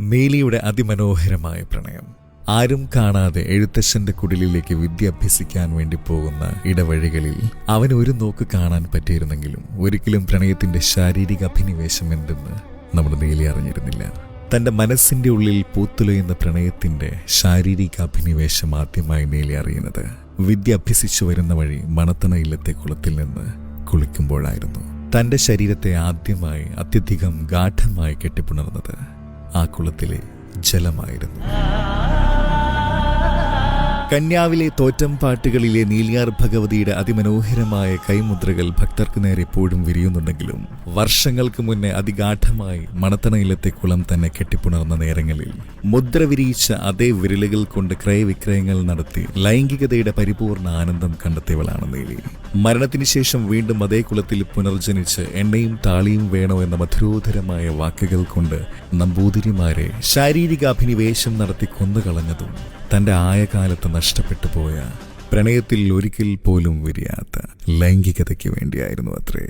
നീലിയുടെ അതിമനോഹരമായ പ്രണയം. ആരും കാണാതെ എഴുത്തച്ഛന്റെ കുടിലിലേക്ക് വിദ്യ അഭ്യസിക്കാൻ വേണ്ടി പോകുന്ന ഇടവഴികളിൽ അവന് ഒരു നോക്ക് കാണാൻ പറ്റിയിരുന്നെങ്കിലും ഒരിക്കലും പ്രണയത്തിന്റെ ശാരീരിക അഭിനിവേശം എന്തെന്ന് നമ്മുടെ നീലി അറിഞ്ഞിരുന്നില്ല. തന്റെ മനസ്സിന്റെ ഉള്ളിൽ പൂത്തുലയുന്ന പ്രണയത്തിന്റെ ശാരീരിക അഭിനിവേശം ആദ്യമായി നീലി അറിയുന്നത് വിദ്യ അഭ്യസിച്ചു വരുന്ന വഴി മണത്തണ ഇല്ലത്തെ കുളത്തിൽ നിന്ന് കുളിക്കുമ്പോഴായിരുന്നു. തന്റെ ശരീരത്തെ ആദ്യമായി അത്യധികം ഗാഠമായി കെട്ടിപ്പുണർന്നത് ആ കുളത്തിലെ ജലമായിരുന്നു. കന്യാവിലെ തോറ്റം പാട്ടുകളിലെ നീലിയാർ ഭഗവതിയുടെ അതിമനോഹരമായ കൈമുദ്രകൾ ഭക്തർക്ക് നേരെ എപ്പോഴും വിരിയുന്നുണ്ടെങ്കിലും വർഷങ്ങൾക്ക് മുന്നേ അതിഗാഠമായി മണത്തണയിലത്തെ കുളം തന്നെ കെട്ടിപ്പുണർന്ന നേരങ്ങളിൽ മുദ്ര വിരിയിച്ച അതേ വിരലുകൾ കൊണ്ട് ക്രയവിക്രയങ്ങൾ നടത്തി ലൈംഗികതയുടെ പരിപൂർണ ആനന്ദം കണ്ടെത്തിയവളാണ് നീലി. മരണത്തിന് ശേഷം വീണ്ടും അതേ കുളത്തിൽ പുനർജനിച്ച് എണ്ണയും താളിയും വേണോ എന്ന മധുരോധരമായ വാക്കുകൾ കൊണ്ട് നമ്പൂതിരിമാരെ ശാരീരിക അഭിനിവേശം നടത്തി കൊന്നുകളഞ്ഞതും തന്റെ ആയകാലത്ത് നഷ്ടപ്പെട്ടു പോയ പ്രണയത്തിൽ ഒരിക്കൽ പോലും വിരിയാത്ത ലൈംഗികതയ്ക്ക് വേണ്ടിയായിരുന്നു അത്രേ.